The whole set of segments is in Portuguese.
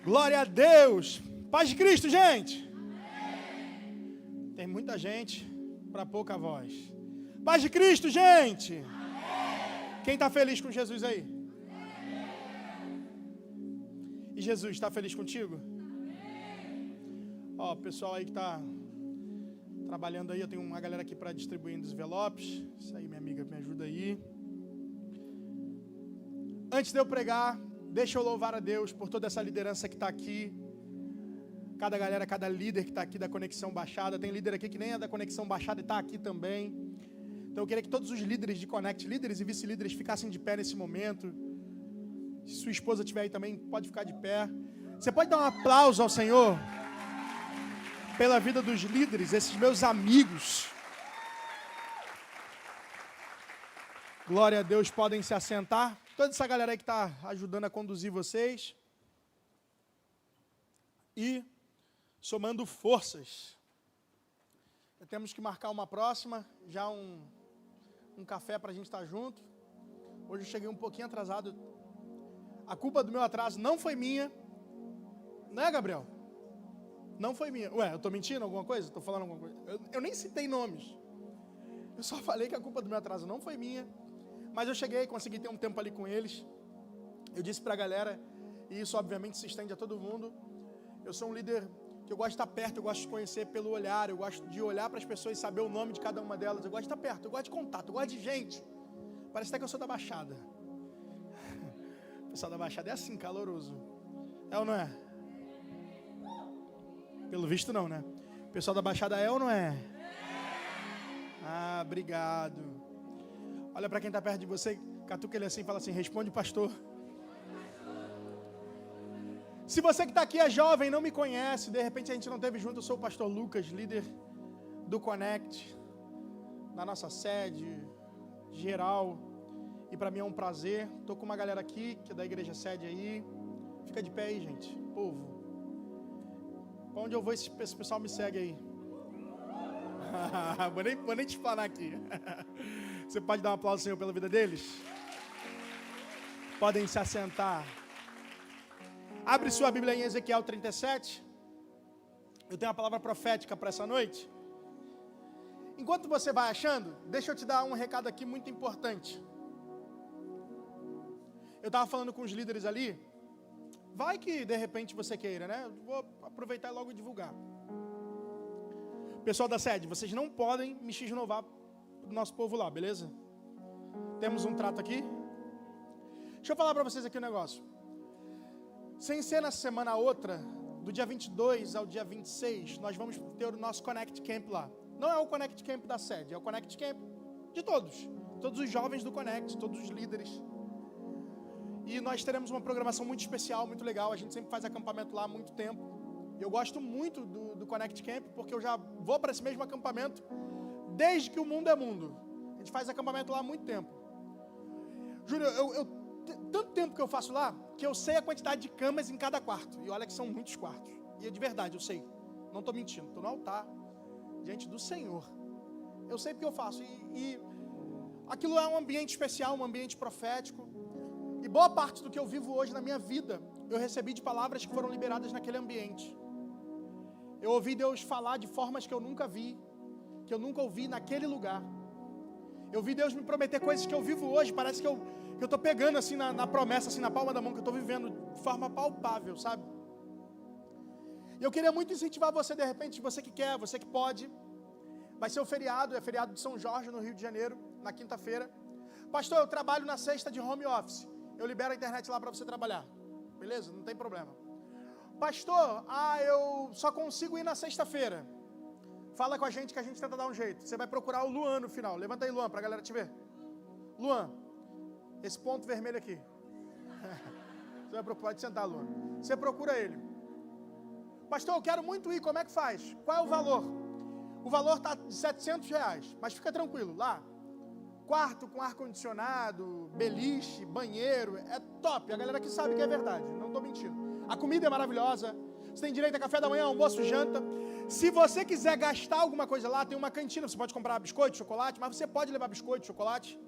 Glória a Deus. Paz de Cristo, gente. Amém. Tem muita gente para pouca voz. Paz de Cristo, gente. Amém. Quem está feliz com Jesus aí? Amém. E Jesus, está feliz contigo? Amém. Ó, o pessoal aí que está trabalhando aí, eu tenho uma galera aqui para distribuir os envelopes. Isso aí, minha amiga, me ajuda aí. Antes de eu pregar, deixa eu louvar a Deus por toda essa liderança que está aqui. Cada galera, cada líder que está aqui da Conexão Baixada. Tem líder aqui que nem é da Conexão Baixada e está aqui também. Então eu queria que todos os líderes de Connect, líderes e vice-líderes, ficassem de pé nesse momento. Se sua esposa estiver aí também, pode ficar de pé. Você pode dar um aplauso ao Senhor pela vida dos líderes, esses meus amigos. Glória a Deus, podem se assentar. Toda essa galera aí que está ajudando a conduzir vocês. E somando forças. Temos que marcar uma próxima, já um café para a gente estar junto. Hoje eu cheguei um pouquinho atrasado. A culpa do meu atraso não foi minha. Não é, Gabriel? Não foi minha. Ué, eu estou mentindo alguma coisa? Estou falando alguma coisa? Eu nem citei nomes. Eu só falei que a culpa do meu atraso não foi minha. Mas eu cheguei, consegui ter um tempo ali com eles. Eu disse para a galera, e isso obviamente se estende a todo mundo, eu sou um líder que eu gosto de estar perto, eu gosto de conhecer pelo olhar, eu gosto de olhar para as pessoas e saber o nome de cada uma delas, eu gosto de estar perto, eu gosto de contato, eu gosto de gente. Parece até que eu sou da Baixada. O pessoal da Baixada é assim, caloroso. É ou não é? Pelo visto não, né? O pessoal da Baixada é ou não é? Ah, obrigado. Olha para quem está perto de você, catuca ele assim e fala assim, responde, pastor. Se você que está aqui é jovem, não me conhece, de repente a gente não esteve junto, eu sou o pastor Lucas, líder do Connect, na nossa sede geral, e para mim é um prazer. Estou com uma galera aqui, que é da igreja sede aí, fica de pé aí, gente, povo. Para onde eu vou, esse pessoal me segue aí. Vou nem te explanar aqui. Você pode dar um aplauso, Senhor, pela vida deles? Podem se assentar. Abre sua Bíblia em Ezequiel 37. Eu tenho uma palavra profética para essa noite. Enquanto você vai achando, deixa eu te dar um recado aqui muito importante. Eu estava falando com os líderes ali. Vai que de repente você queira, né? Vou aproveitar e logo divulgar. Pessoal da sede, vocês não podem me x-novar do nosso povo lá, beleza? Temos um trato aqui. Deixa eu falar para vocês aqui um negócio. Sem ser na semana outra, do dia 22 ao dia 26, nós vamos ter o nosso Connect Camp lá. Não é o Connect Camp da sede, é o Connect Camp de todos. Todos os jovens do Connect, todos os líderes. E nós teremos uma programação muito especial, muito legal. A gente sempre faz acampamento lá há muito tempo. Eu gosto muito do Connect Camp, porque eu já vou para esse mesmo acampamento desde que o mundo é mundo. A gente faz acampamento lá há muito tempo. Júnior, tanto tempo que eu faço lá, que eu sei a quantidade de camas em cada quarto. E olha que são muitos quartos. E é de verdade, eu sei. Não estou mentindo. Estou no altar, diante do Senhor. Eu sei porque eu faço. E aquilo é um ambiente especial, um ambiente profético. E boa parte do que eu vivo hoje na minha vida, eu recebi de palavras que foram liberadas naquele ambiente. Eu ouvi Deus falar de formas que eu nunca vi, que eu nunca ouvi naquele lugar. Eu vi Deus me prometer coisas que eu vivo hoje, parece que eu estou pegando assim na promessa, assim na palma da mão, que eu estou vivendo de forma palpável, sabe? E eu queria muito incentivar você, de repente, você que quer, você que pode. Vai ser o feriado, é feriado de São Jorge, no Rio de Janeiro, na quinta-feira. Pastor, eu trabalho na sexta de home office. Eu libero a internet lá para você trabalhar. Beleza? Não tem problema. Pastor, eu só consigo ir na sexta-feira. Fala com a gente que a gente tenta dar um jeito. Você vai procurar o Luan no final. Levanta aí, Luan, para a galera te ver. Luan, esse ponto vermelho aqui. Você vai procurar, pode sentar, Luan. Você procura ele. Pastor, eu quero muito ir, como é que faz? Qual é o valor? O valor está de R$700, mas fica tranquilo, lá. Quarto com ar-condicionado, beliche, banheiro, é top. A galera que sabe que é verdade, não estou mentindo. A comida é maravilhosa, você tem direito a café da manhã, almoço, janta. Se você quiser gastar alguma coisa lá, tem uma cantina, você pode comprar biscoito, chocolate, mas você pode levar biscoito, chocolate.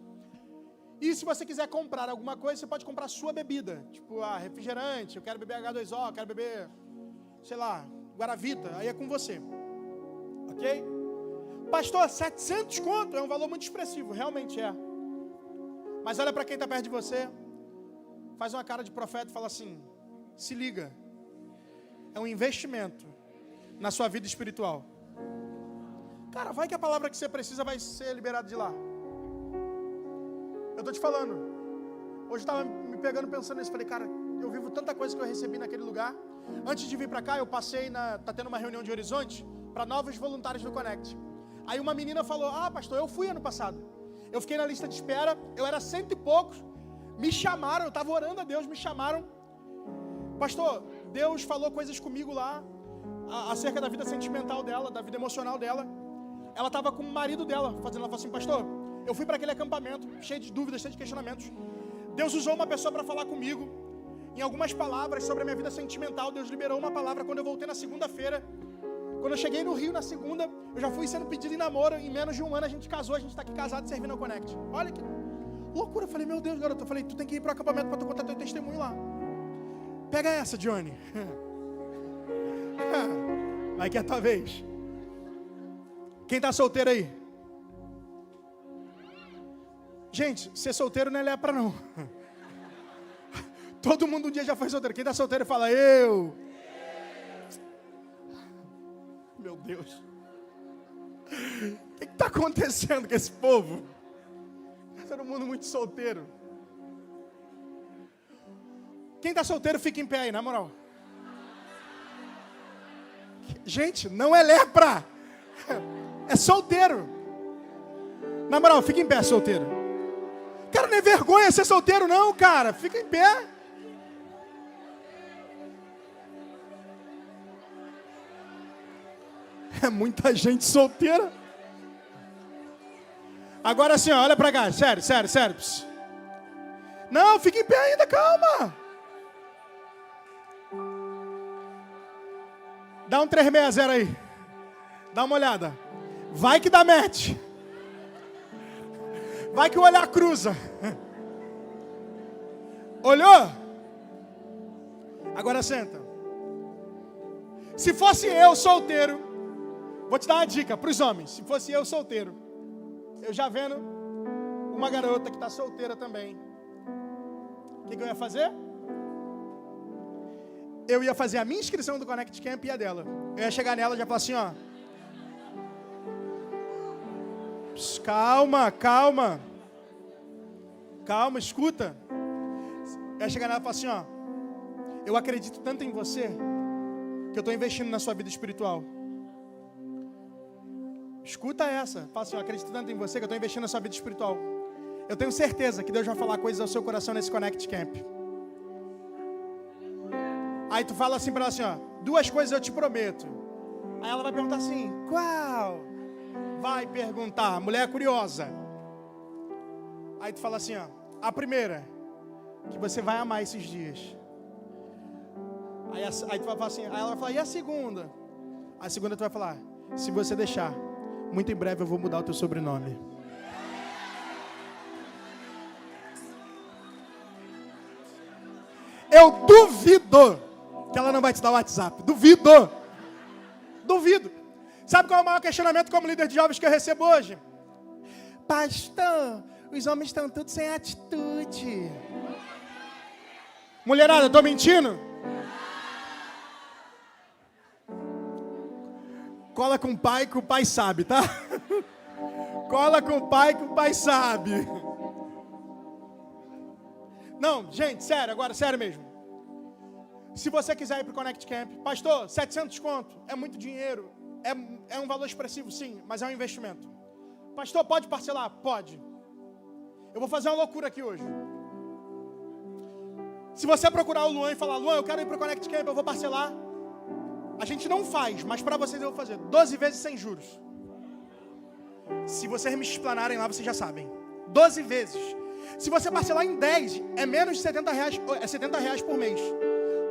E se você quiser comprar alguma coisa, você pode comprar sua bebida. Tipo, refrigerante, eu quero beber H2O, eu quero beber, sei lá, Guaravita. Aí é com você. Ok? Pastor, 700 conto é um valor muito expressivo. Realmente é. Mas olha para quem está perto de você. Faz uma cara de profeta e fala assim: se liga. É um investimento na sua vida espiritual. Cara, vai que a palavra que você precisa vai ser liberada de lá. Eu tô te falando. Hoje eu estava me pegando pensando nisso. Falei, cara, eu vivo tanta coisa que eu recebi naquele lugar. Antes de vir para cá, eu passei tá tendo uma reunião de Horizonte para novos voluntários do Connect. Aí uma menina falou, pastor, eu fui ano passado. Eu fiquei na lista de espera, eu era 100 e poucos. Me chamaram, eu estava orando a Deus, me chamaram. Pastor, Deus falou coisas comigo lá, acerca da vida sentimental dela, da vida emocional dela. Ela estava com o marido dela, ela falou assim, pastor, eu fui para aquele acampamento, cheio de dúvidas, cheio de questionamentos. Deus usou uma pessoa para falar comigo, em algumas palavras sobre a minha vida sentimental. Deus liberou uma palavra quando eu voltei na segunda-feira. Quando eu cheguei no Rio na segunda, eu já fui sendo pedido em namoro. Em menos de um ano a gente casou, a gente está aqui casado servindo ao Connect. Olha que loucura. Eu falei, meu Deus, garoto. Eu falei, tu tem que ir para o acampamento para tu contar teu testemunho lá. Pega essa, Johnny. Vai que é a tua vez. Quem está solteiro aí? Gente, ser solteiro não é lepra não. Todo mundo um dia já foi solteiro. Quem está solteiro fala, eu. Meu Deus. O que está acontecendo com esse povo? Todo mundo muito solteiro. Quem está solteiro fica em pé aí, na moral. Gente, não é lepra. É solteiro. Na moral, fica em pé, solteiro. Cara, não é vergonha ser solteiro não, cara. Fica em pé. É muita gente solteira. Agora assim, olha pra cá. Sério. Não, fica em pé ainda, calma. Dá um 360 aí. Dá uma olhada. Vai que dá match. Vai que o olhar cruza. Olhou? Agora senta. Se fosse eu solteiro, vou te dar uma dica para os homens. Se fosse eu solteiro, eu já vendo uma garota que está solteira também, o que eu ia fazer? Eu ia fazer a minha inscrição do Connect Camp e a dela. Eu ia chegar nela e já falar assim, ó. Calma, escuta. Eu ia chegar nela e falar assim, ó. Eu acredito tanto em você que eu estou investindo na sua vida espiritual. Escuta essa. Fala assim, eu acredito tanto em você que eu estou investindo na sua vida espiritual. Eu tenho certeza que Deus vai falar coisas ao seu coração nesse Connect Camp. Aí tu fala assim para ela assim, ó. 2 coisas eu te prometo. Aí ela vai perguntar assim, qual? Vai perguntar, a mulher é curiosa. Aí tu fala assim, ó. A primeira, que você vai amar esses dias. Aí tu vai falar assim, aí ela vai falar, e a segunda? A segunda tu vai falar, se você deixar, muito em breve eu vou mudar o teu sobrenome. Eu duvido que ela não vai te dar o WhatsApp. Duvido. Sabe qual é o maior questionamento como líder de jovens que eu recebo hoje? Pastor, os homens estão todos sem atitude. Mulherada, eu tô mentindo? Cola com o pai que o pai sabe, tá? Cola com o pai que o pai sabe. Não, gente, sério, agora, sério mesmo. Se você quiser ir para o Connect Camp, pastor, 700 conto, é muito dinheiro, é um valor expressivo, sim, mas é um investimento. Pastor, pode parcelar? Pode. Eu vou fazer uma loucura aqui hoje. Se você procurar o Luan e falar, Luan, eu quero ir para o Connect Camp, eu vou parcelar. A gente não faz, mas para vocês eu vou fazer 12 vezes sem juros. Se vocês me explanarem lá, vocês já sabem. 12 vezes. Se você parcelar em 10, é menos de 70 reais, é 70 reais por mês.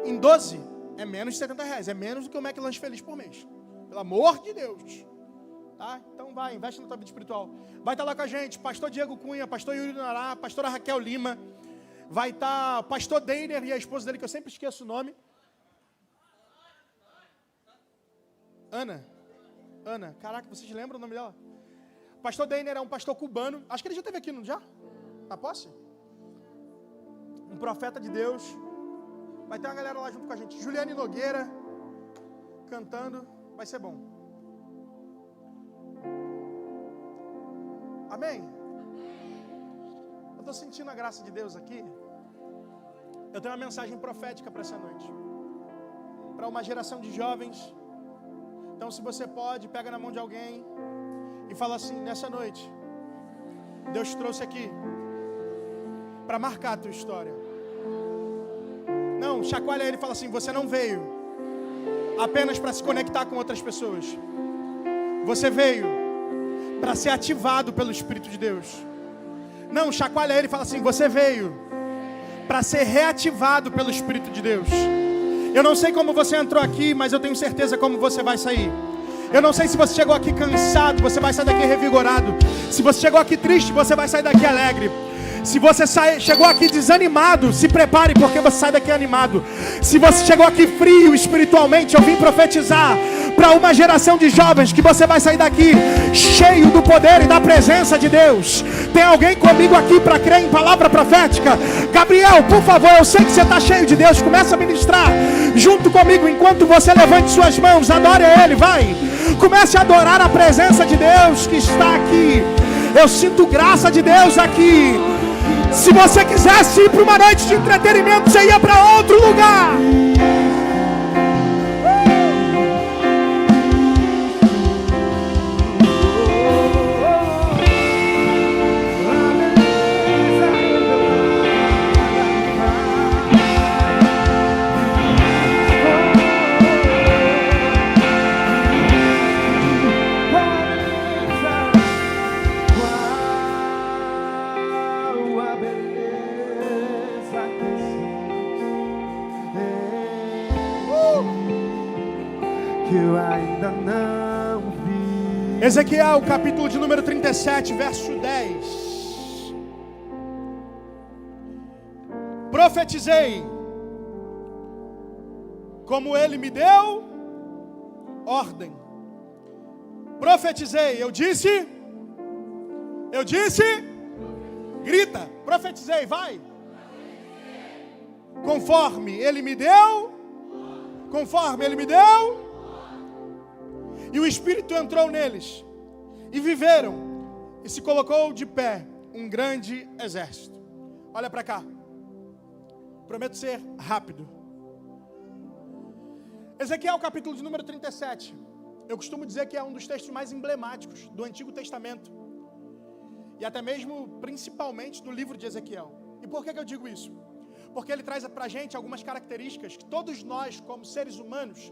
Em 12, é menos de 70 reais. É menos do que o McLanche Feliz por mês. Pelo amor de Deus. Tá? Então vai, investe na tua vida espiritual. Vai estar lá com a gente, pastor Diego Cunha, pastor Yuri Nará, pastora Raquel Lima. Vai estar o pastor Deiner e a esposa dele, que eu sempre esqueço o nome. Ana. Caraca, vocês lembram o nome dela? O pastor Deiner é um pastor cubano. Acho que ele já esteve aqui, não já? Na posse? Um profeta de Deus. Vai ter uma galera lá junto com a gente. Juliane Nogueira cantando. Vai ser bom. Amém? Eu estou sentindo a graça de Deus aqui. Eu tenho uma mensagem profética para essa noite. Para uma geração de jovens. Então, se você pode, pega na mão de alguém e fala assim: nessa noite, Deus te trouxe aqui para marcar a tua história. Não, chacoalha ele e fala assim: você não veio apenas para se conectar com outras pessoas. Você veio para ser ativado pelo Espírito de Deus. Não, chacoalha ele e fala assim: você veio para ser reativado pelo Espírito de Deus. Eu não sei como você entrou aqui, mas eu tenho certeza como você vai sair. Eu não sei se você chegou aqui cansado, você vai sair daqui revigorado. Se você chegou aqui triste, você vai sair daqui alegre. Se você chegou aqui desanimado, se prepare, porque você sai daqui animado. Se você chegou aqui frio espiritualmente, eu vim profetizar para uma geração de jovens que você vai sair daqui cheio do poder e da presença de Deus. Tem alguém comigo aqui para crer em palavra profética? Gabriel, por favor, eu sei que você está cheio de Deus. Começa a ministrar junto comigo enquanto você levante suas mãos. Adore a Ele, vai. Comece a adorar a presença de Deus que está aqui. Eu sinto graça de Deus aqui. Se você quisesse ir para uma noite de entretenimento, você ia para outro lugar. Ezequiel, capítulo de número 37, verso 10. Profetizei, como ele me deu ordem. Profetizei, eu disse, grita, profetizei, vai. Conforme ele me deu. E o Espírito entrou neles, e viveram, e se colocou de pé um grande exército. Olha para cá, prometo ser rápido. Ezequiel, capítulo de número 37. Eu costumo dizer que é um dos textos mais emblemáticos do Antigo Testamento, e até mesmo, principalmente, do livro de Ezequiel. E por que eu digo isso? Porque ele traz para a gente algumas características que todos nós, como seres humanos,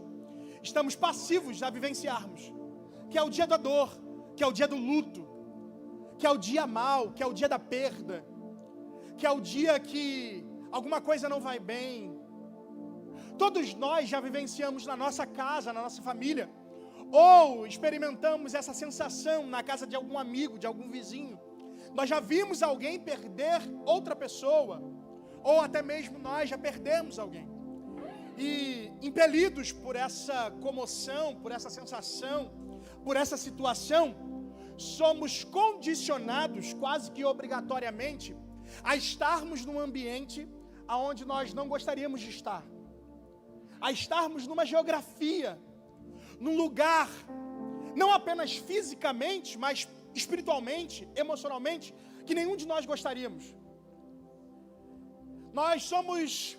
estamos passivos a vivenciarmos, que é o dia da dor, que é o dia do luto, que é o dia mau, que é o dia da perda, que é o dia que alguma coisa não vai bem. Todos nós já vivenciamos na nossa casa, na nossa família, ou experimentamos essa sensação na casa de algum amigo, de algum vizinho. Nós já vimos alguém perder outra pessoa, ou até mesmo nós já perdemos alguém. E impelidos por essa comoção, por essa sensação, por essa situação, somos condicionados quase que obrigatoriamente a estarmos num ambiente onde nós não gostaríamos de estar, a estarmos numa geografia, num lugar, não apenas fisicamente, mas espiritualmente, emocionalmente, que nenhum de nós gostaríamos. Nós somos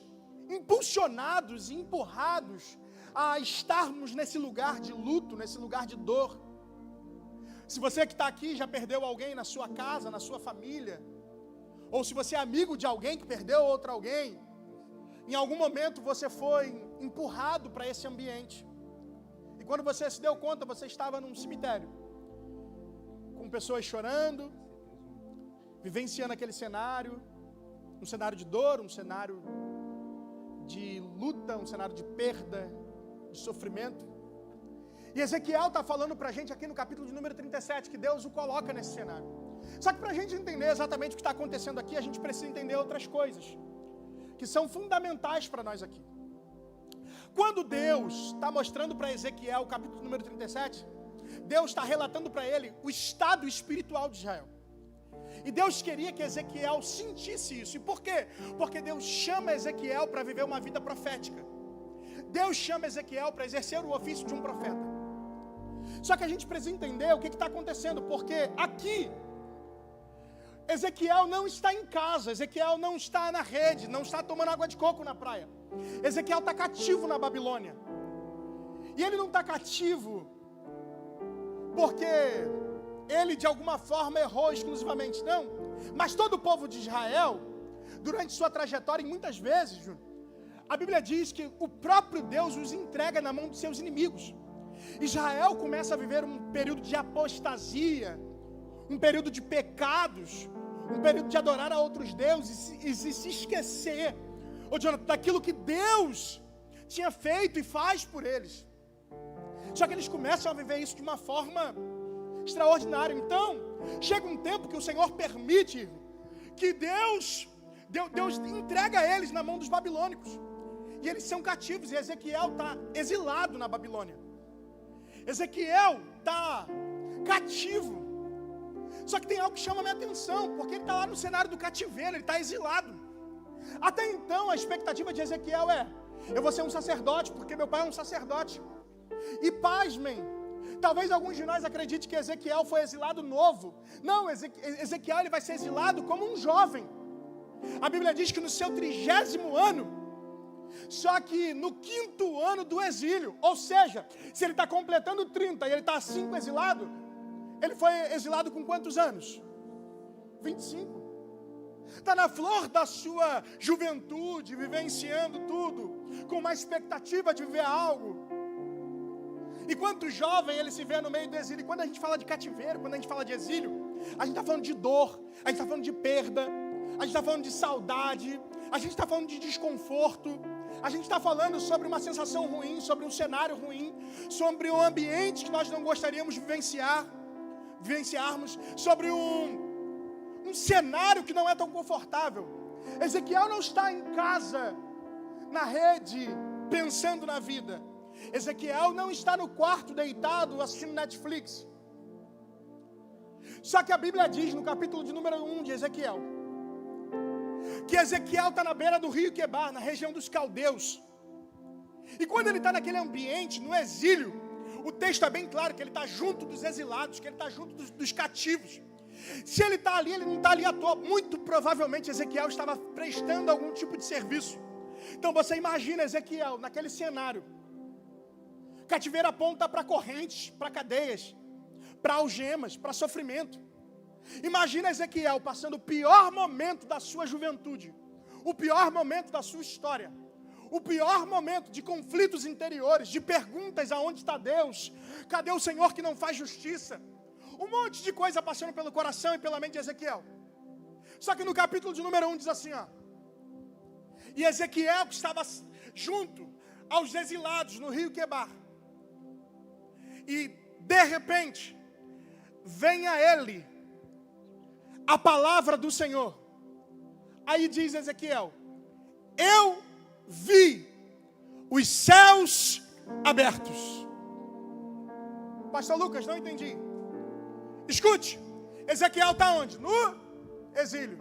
impulsionados e empurrados a estarmos nesse lugar de luto, nesse lugar de dor. Se você que está aqui já perdeu alguém na sua casa, na sua família, ou se você é amigo de alguém que perdeu outro alguém, em algum momento você foi empurrado para esse ambiente. E quando você se deu conta, você estava num cemitério, com pessoas chorando, vivenciando aquele cenário, um cenário de dor, um cenário de luta, um cenário de perda, de sofrimento. E Ezequiel está falando para a gente aqui no capítulo de número 37, que Deus o coloca nesse cenário. Só que para a gente entender exatamente o que está acontecendo aqui, a gente precisa entender outras coisas, que são fundamentais para nós aqui. Quando Deus está mostrando para Ezequiel, o capítulo número 37, Deus está relatando para ele o estado espiritual de Israel. E Deus queria que Ezequiel sentisse isso. E por quê? Porque Deus chama Ezequiel para viver uma vida profética. Deus chama Ezequiel para exercer o ofício de um profeta. Só que a gente precisa entender o que está acontecendo, porque aqui Ezequiel não está em casa, Ezequiel não está na rede, não está tomando água de coco na praia. Ezequiel está cativo na Babilônia. E ele não está cativo porque ele de alguma forma errou exclusivamente, não. Mas todo o povo de Israel, durante sua trajetória, e muitas vezes, a Bíblia diz que o próprio Deus os entrega na mão dos seus inimigos. Israel começa a viver um período de apostasia, um período de pecados, um período de adorar a outros deuses e se esquecer, daquilo que Deus tinha feito e faz por eles. Só que eles começam a viver isso de uma forma extraordinária. Então, chega um tempo que o Senhor permite que Deus entrega eles na mão dos babilônicos. E eles são cativos, e Ezequiel está exilado na Babilônia. Ezequiel está cativo. Só que tem algo que chama a minha atenção, porque ele está lá no cenário do cativeiro, ele está exilado. Até então, a expectativa de Ezequiel é: eu vou ser um sacerdote, porque meu pai é um sacerdote. E pasmem, talvez alguns de nós acreditem que Ezequiel foi exilado novo. Não, Ezequiel ele vai ser exilado como um jovem. A Bíblia diz que no seu 30º ano, só que no 5º ano do exílio, ou seja, se ele está completando 30 e ele está 5 exilado, ele foi exilado com quantos anos? 25. Está na flor da sua juventude, vivenciando tudo, com uma expectativa de viver algo. E quanto jovem ele se vê no meio do exílio. E quando a gente fala de cativeiro, quando a gente fala de exílio, a gente está falando de dor, a gente está falando de perda, a gente está falando de saudade, a gente está falando de desconforto, a gente está falando sobre uma sensação ruim, sobre um cenário ruim, sobre um ambiente que nós não gostaríamos de vivenciarmos, sobre um cenário que não é tão confortável. Ezequiel não está em casa, na rede, pensando na vida. Ezequiel não está no quarto deitado assistindo Netflix. Só que a Bíblia diz no capítulo de número 1 de Ezequiel, que Ezequiel está na beira do rio Quebar, na região dos caldeus. E quando ele está naquele ambiente, no exílio, o texto é bem claro que ele está junto dos exilados, que ele está junto dos cativos. Se ele está ali, ele não está ali à toa. Muito provavelmente Ezequiel estava prestando algum tipo de serviço. Então você imagina Ezequiel naquele cenário. Cativeiro aponta para correntes, para cadeias, para algemas, para sofrimento. Imagina Ezequiel passando o pior momento da sua juventude, o pior momento da sua história, o pior momento de conflitos interiores, de perguntas: aonde está Deus? Cadê o Senhor que não faz justiça? Um monte de coisa passando pelo coração e pela mente de Ezequiel. Só que no capítulo de número 1 diz assim, ó: e Ezequiel, que estava junto aos exilados no rio Quebar, e de repente vem a ele a palavra do Senhor. Aí diz Ezequiel: eu vi os céus abertos. Pastor Lucas, não entendi. Escute, Ezequiel está onde? No exílio.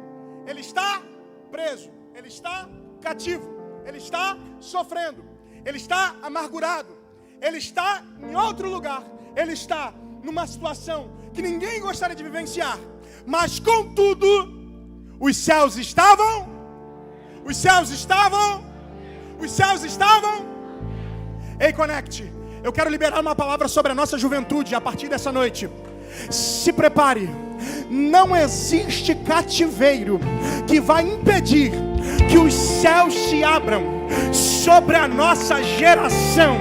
Ele está preso, ele está cativo, ele está sofrendo, ele está amargurado, ele está em outro lugar, ele está numa situação que ninguém gostaria de vivenciar. Mas contudo, os céus estavam, os céus estavam, os céus estavam. Ei, Connect, eu quero liberar uma palavra sobre a nossa juventude a partir dessa noite. Se prepare. Não existe cativeiro que vai impedir que os céus se abram sobre a nossa geração.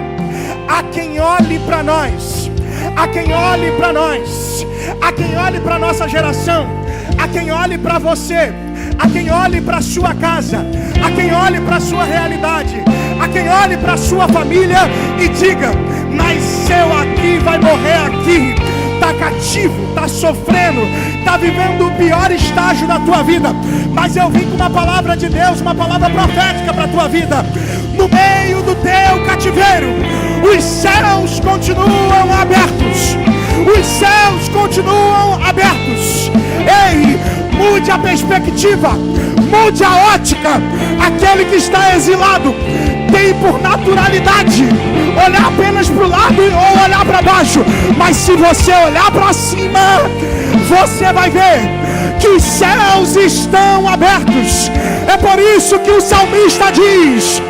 A quem olhe para nós, a quem olhe para nós, a quem olhe para nossa geração, a quem olhe para você, a quem olhe para sua casa, a quem olhe para sua realidade, a quem olhe para a sua família e diga: nasceu aqui, vai morrer aqui, está cativo, está sofrendo, está vivendo o pior estágio da tua vida, mas eu vim com uma palavra de Deus, uma palavra profética para a tua vida. No meio do teu cativeiro, os céus continuam abertos. Os céus continuam abertos. Ei, mude a perspectiva, mude a ótica. Aquele que está exilado tem por naturalidade olhar apenas para o lado ou olhar para baixo, mas se você olhar para cima, você vai ver que os céus estão abertos. É por isso que o salmista diz: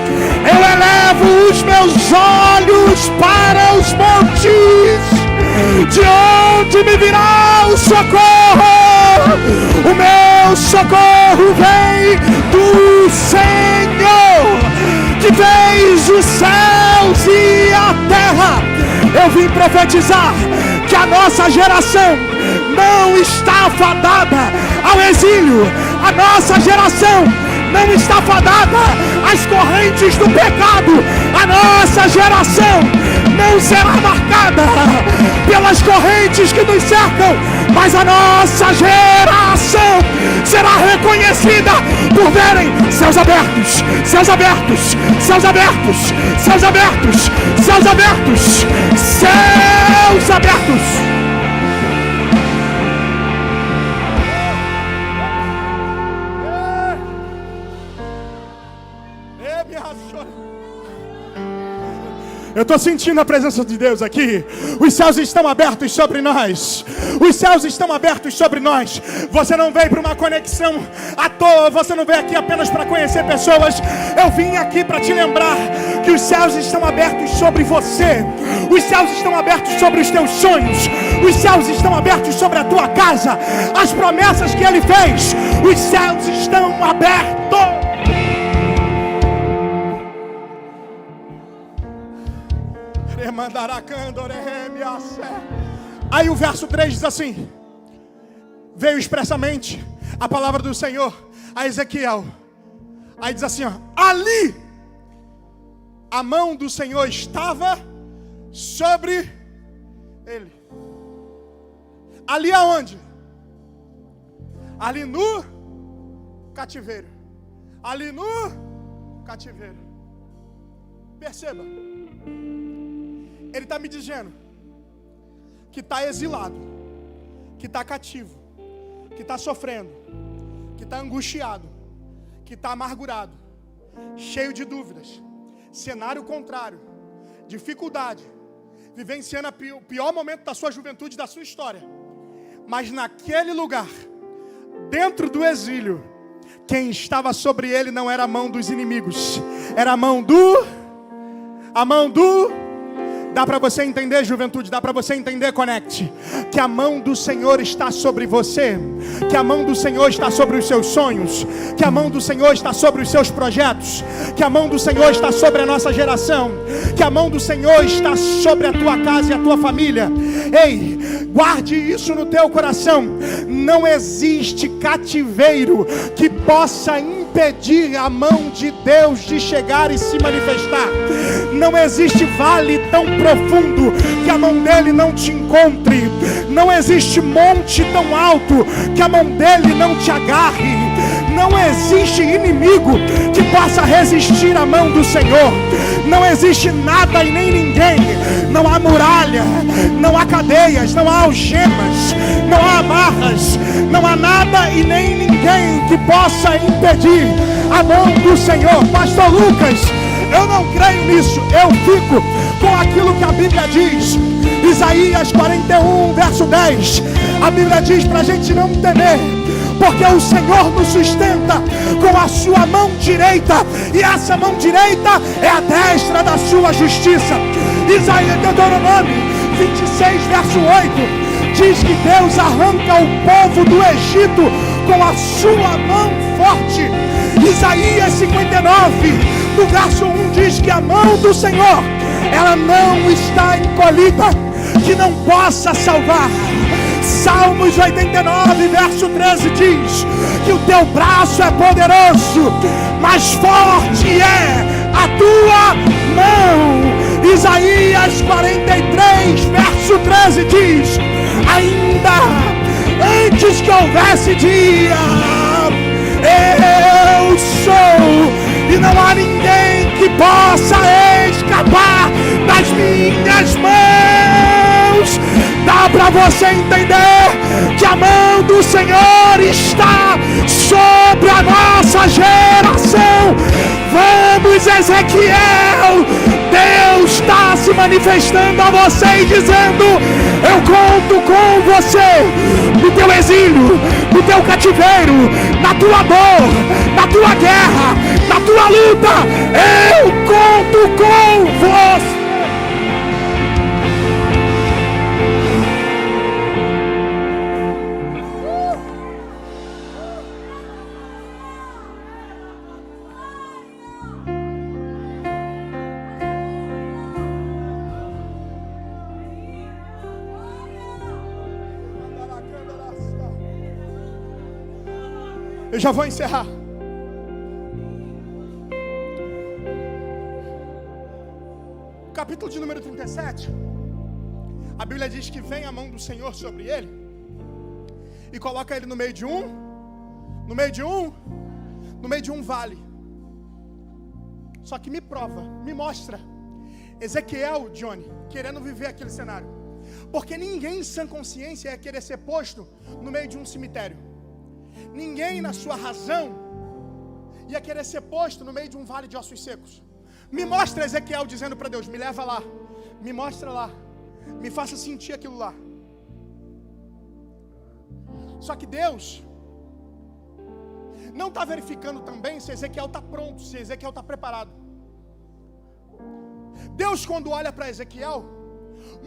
eu elevo os meus olhos para os montes, de onde me virá o socorro? O meu socorro vem do Senhor, que fez os céus e a terra. Eu vim profetizar que a nossa geração não está fadada ao exílio. A nossa geração não está fadada às correntes do pecado. A nossa geração não será marcada pelas correntes que nos cercam, mas a nossa geração será reconhecida por verem céus abertos, céus abertos, céus abertos, céus abertos, céus abertos, céus abertos. Eu estou sentindo a presença de Deus aqui. Os céus estão abertos sobre nós. Os céus estão abertos sobre nós. Você não veio para uma conexão à toa. Você não veio aqui apenas para conhecer pessoas. Eu vim aqui para te lembrar que os céus estão abertos sobre você. Os céus estão abertos sobre os teus sonhos. Os céus estão abertos sobre a tua casa. As promessas que Ele fez, os céus estão abertos. Aí o verso 3 diz assim: veio expressamente a palavra do Senhor a Ezequiel. Aí diz assim, ó: ali a mão do Senhor estava sobre ele. Ali aonde? Ali no cativeiro. Ali no cativeiro. Perceba, Ele está me dizendo que está exilado, que está cativo, que está sofrendo, que está angustiado, que está amargurado, cheio de dúvidas, cenário contrário, dificuldade, vivenciando o pior momento da sua juventude, da sua história. Mas naquele lugar, dentro do exílio, quem estava sobre ele não era a mão dos inimigos, era a mão do... Dá para você entender, juventude? Dá para você entender, Conecte? Que a mão do Senhor está sobre você, que a mão do Senhor está sobre os seus sonhos, que a mão do Senhor está sobre os seus projetos, que a mão do Senhor está sobre a nossa geração, que a mão do Senhor está sobre a tua casa e a tua família. Ei, guarde isso no teu coração. Não existe cativeiro que possa impedir a mão de Deus de chegar e se manifestar. Não existe vale tão profundo que a mão dele não te encontre. Não existe monte tão alto que a mão dele não te agarre. Não existe inimigo que possa resistir à mão do Senhor. Não existe nada e nem ninguém. Não há muralha, não há cadeias, não há algemas, não há amarras, não há nada e nem ninguém que possa impedir a mão do Senhor. Pastor Lucas, eu não creio nisso. Eu fico com aquilo que a Bíblia diz. Isaías 41, verso 10. A Bíblia diz para a gente não temer, porque o Senhor nos sustenta com a sua mão direita, e essa mão direita é a destra da sua justiça. Isaías, Deuteronômio 26, verso 8, diz que Deus arranca o povo do Egito com a sua mão forte. Isaías 59, no verso 1, diz que a mão do Senhor, ela não está encolhida, que não possa salvar. Salmos 89, verso 13 diz que o teu braço é poderoso, mais forte é a tua Isaías 43, verso 13 diz: ainda antes que houvesse dia, eu sou, e não há ninguém que possa escapar das minhas mãos. Dá para você entender que a mão do Senhor está sobre a nossa geração. Vamos, Ezequiel, Deus está se manifestando a você e dizendo: eu conto com você no teu exílio, no teu cativeiro, na tua dor, na tua guerra, na tua luta. Eu conto com você. Eu já vou encerrar. Capítulo de número 37. A Bíblia diz que vem a mão do Senhor sobre ele e coloca ele no meio de um vale. Só que me prova, me mostra Ezequiel, Johnny, querendo viver aquele cenário. Porque ninguém em sã consciência ia querer ser posto no meio de um cemitério. Ninguém na sua razão ia querer ser posto no meio de um vale de ossos secos. Me mostra Ezequiel dizendo para Deus: me leva lá, me mostra lá, me faça sentir aquilo lá. Só que Deus não está verificando também se Ezequiel está pronto, se Ezequiel está preparado. Deus, quando olha para Ezequiel,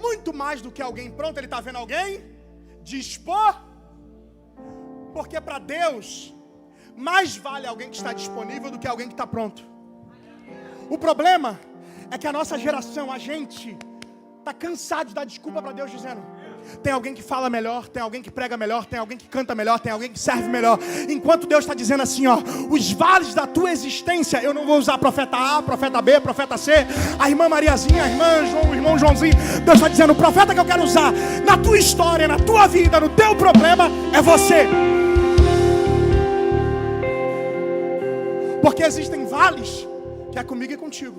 muito mais do que alguém pronto, Ele está vendo alguém dispor. Porque para Deus, mais vale alguém que está disponível do que alguém que está pronto. O problema é que a nossa geração, a gente está cansado de dar desculpa para Deus, dizendo: tem alguém que fala melhor, tem alguém que prega melhor, tem alguém que canta melhor, tem alguém que serve melhor. Enquanto Deus está dizendo assim, ó: os vales da tua existência, eu não vou usar profeta A, profeta B, profeta C, a irmã Mariazinha, a irmã João, o irmão Joãozinho. Deus está dizendo: o profeta que eu quero usar na tua história, na tua vida, no teu problema, é você. Porque existem vales que é comigo e contigo.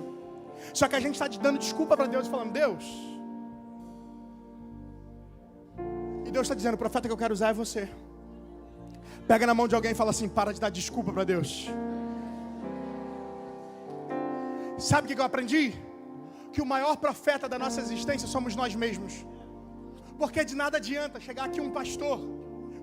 Só que a gente está dando desculpa para Deus, falando: Deus. E Deus está dizendo: o profeta que eu quero usar é você. Pega na mão de alguém e fala assim: para de dar desculpa para Deus. Sabe o que eu aprendi? Que o maior profeta da nossa existência somos nós mesmos. Porque de nada adianta chegar aqui um pastor,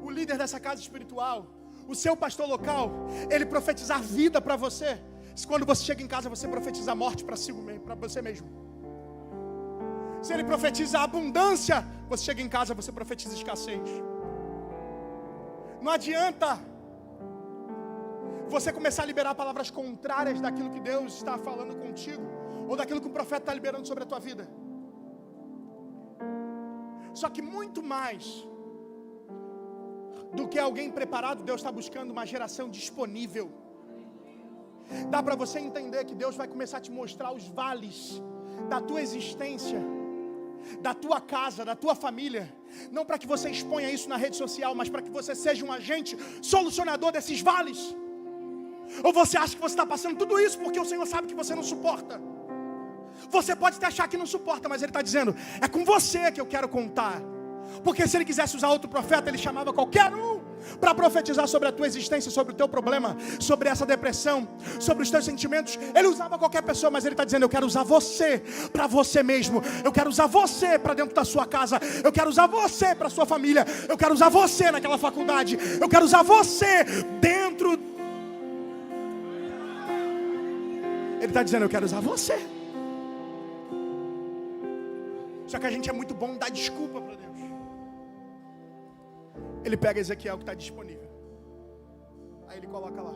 o líder dessa casa espiritual, o seu pastor local, ele profetizar vida para você, se quando você chega em casa você profetiza morte para você mesmo. Se ele profetiza abundância, você chega em casa você profetiza escassez. Não adianta você começar a liberar palavras contrárias daquilo que Deus está falando contigo, ou daquilo que o profeta está liberando sobre a tua vida. Só que muito mais do que alguém preparado, Deus está buscando uma geração disponível. Dá para você entender que Deus vai começar a te mostrar os vales da tua existência, da tua casa, da tua família. Não para que você exponha isso na rede social, mas para que você seja um agente solucionador desses vales. Ou você acha que você está passando tudo isso porque o Senhor sabe que você não suporta? Você pode até achar que não suporta, mas Ele está dizendo: é com você que eu quero contar. Porque se Ele quisesse usar outro profeta, Ele chamava qualquer um para profetizar sobre a tua existência, sobre o teu problema, sobre essa depressão, sobre os teus sentimentos. Ele usava qualquer pessoa, mas Ele está dizendo: eu quero usar você para você mesmo. Eu quero usar você para dentro da sua casa. Eu quero usar você para a sua família. Eu quero usar você naquela faculdade. Eu quero usar você dentro. Ele está dizendo: eu quero usar você. Só que a gente é muito bom em dar desculpa para Deus. Ele pega Ezequiel que está disponível. Aí ele coloca lá.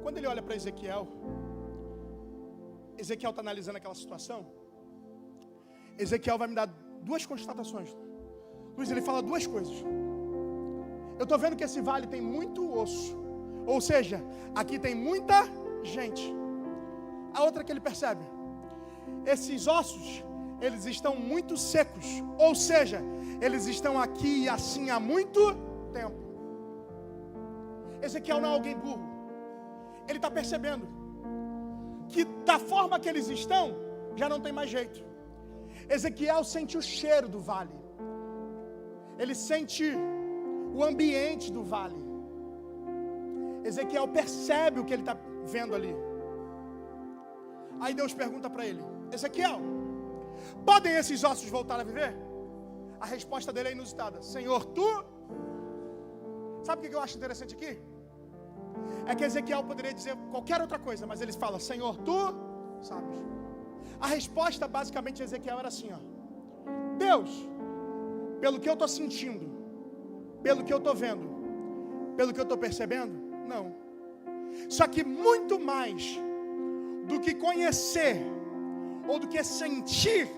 Quando ele olha para Ezequiel, Ezequiel está analisando aquela situação. Ezequiel vai me dar duas constatações. Luiz, ele fala duas coisas. Eu estou vendo que esse vale tem muito osso. Ou seja, aqui tem muita gente. A outra que ele percebe: esses ossos, eles estão muito secos, ou seja, eles estão aqui e assim há muito tempo. Ezequiel não é alguém burro. Ele está percebendo que da forma que eles estão, já não tem mais jeito. Ezequiel sente o cheiro do vale. Ele sente o ambiente do vale. Ezequiel percebe o que ele está vendo ali. Aí Deus pergunta para ele: Ezequiel, podem esses ossos voltar a viver? A resposta dele é inusitada: Senhor, tu... Sabe o que eu acho interessante aqui? É que Ezequiel poderia dizer qualquer outra coisa, mas ele fala: Senhor, tu sabes. A resposta basicamente de Ezequiel era assim, ó: Deus, pelo que eu estou sentindo, pelo que eu estou vendo, pelo que eu estou percebendo, não. Só que muito mais do que conhecer ou do que sentir,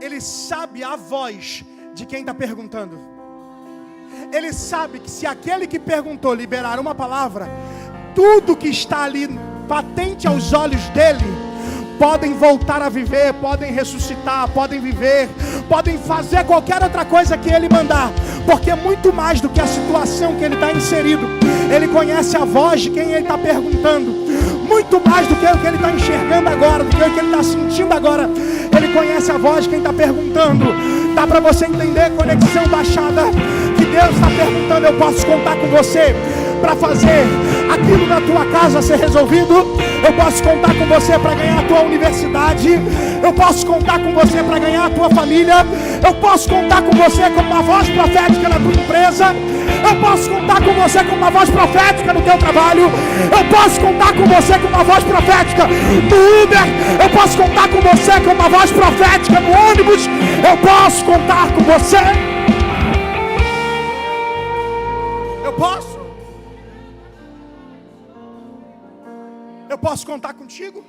ele sabe a voz de quem está perguntando. Ele sabe que se aquele que perguntou liberar uma palavra, tudo que está ali patente aos olhos dele, podem voltar a viver, podem ressuscitar, podem viver, podem fazer qualquer outra coisa que ele mandar, porque muito mais do que a situação que ele está inserido, ele conhece a voz de quem ele está perguntando. Muito mais do que o que ele está enxergando agora, do que o que ele está sentindo agora, ele conhece a voz de quem está perguntando. Dá para você entender, conexão baixada, que Deus está perguntando: eu posso contar com você para fazer aquilo na tua casa ser resolvido? Eu posso contar com você para ganhar a tua universidade? Eu posso contar com você para ganhar a tua família? Eu posso contar com você como uma voz profética na tua empresa? Eu posso contar com você como uma voz profética no teu trabalho? Eu posso contar com você como uma voz profética no Uber? Eu posso contar com você como uma voz profética no ônibus? Eu posso contar com você? Eu posso? Eu posso contar contigo?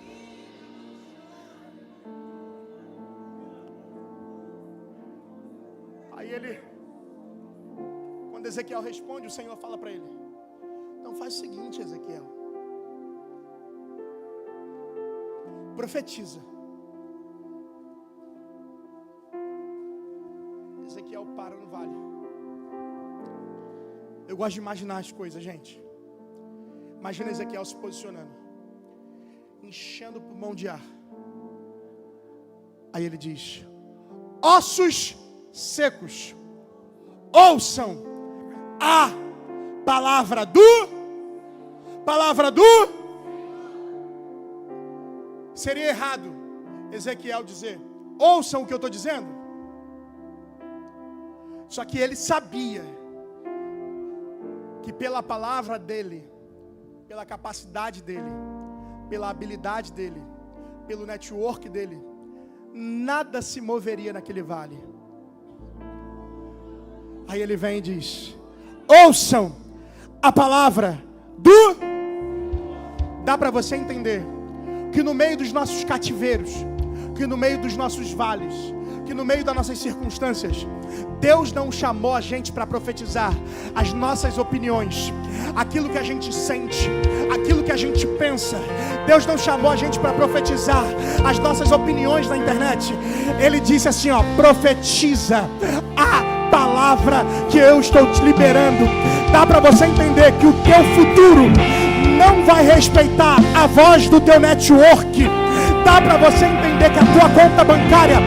Aí ele, quando Ezequiel responde, o Senhor fala para ele: então faz o seguinte, Ezequiel, profetiza. Ezequiel para no vale. Eu gosto de imaginar as coisas, gente. Imagina Ezequiel se posicionando, enchendo o pulmão de ar. Aí ele diz: ossos secos, ouçam a palavra do... Seria errado Ezequiel dizer: ouçam o que eu estou dizendo. Só que ele sabia que pela palavra dele, pela capacidade dele, pela habilidade dele, pelo network dele, nada se moveria naquele vale. Aí ele vem e diz: ouçam a palavra do... Dá para você entender que no meio dos nossos cativeiros, que no meio dos nossos vales, que no meio das nossas circunstâncias, Deus não chamou a gente para profetizar as nossas opiniões, aquilo que a gente sente, aquilo que a gente pensa. Deus não chamou a gente para profetizar as nossas opiniões na internet. Ele disse assim, ó: profetiza a palavra que eu estou te liberando. Dá para você entender que o teu futuro não vai respeitar a voz do teu network. Dá para você entender que a tua conta bancária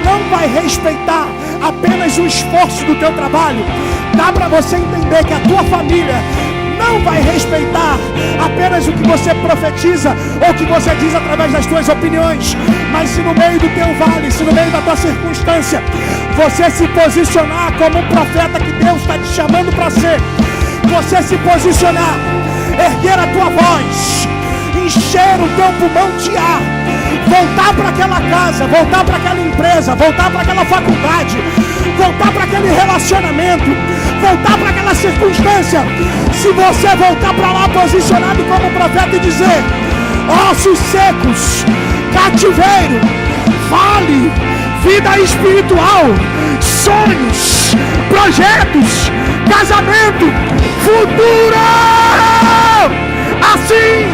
não vai respeitar apenas o esforço do teu trabalho. Dá para você entender que a tua família não vai respeitar apenas o que você profetiza ou que você diz através das tuas opiniões. Mas se no meio do teu vale, se no meio da tua circunstância, você se posicionar como um profeta que Deus está te chamando para ser, você se posicionar, erguer a tua voz, encher o teu pulmão de ar, voltar para aquela casa, voltar para aquela empresa, voltar para aquela faculdade, voltar para aquele relacionamento, voltar para aquela circunstância. Se você voltar para lá posicionado como profeta e dizer: ossos secos, cativeiro, vale, vida espiritual, sonhos, projetos, casamento, futuro, assim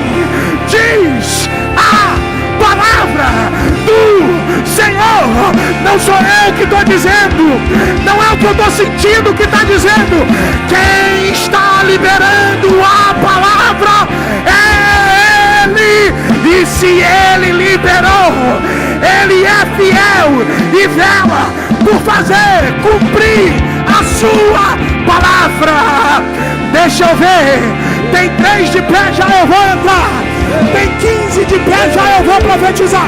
diz a palavra do Não sou eu que estou dizendo, não é o que eu estou sentindo que está dizendo. Quem está liberando a palavra é Ele. E se Ele liberou, Ele é fiel e vela por fazer cumprir a sua palavra. Deixa eu ver, tem 3 de pé, já eu vou entrar. Tem 15 de pé, já eu vou profetizar.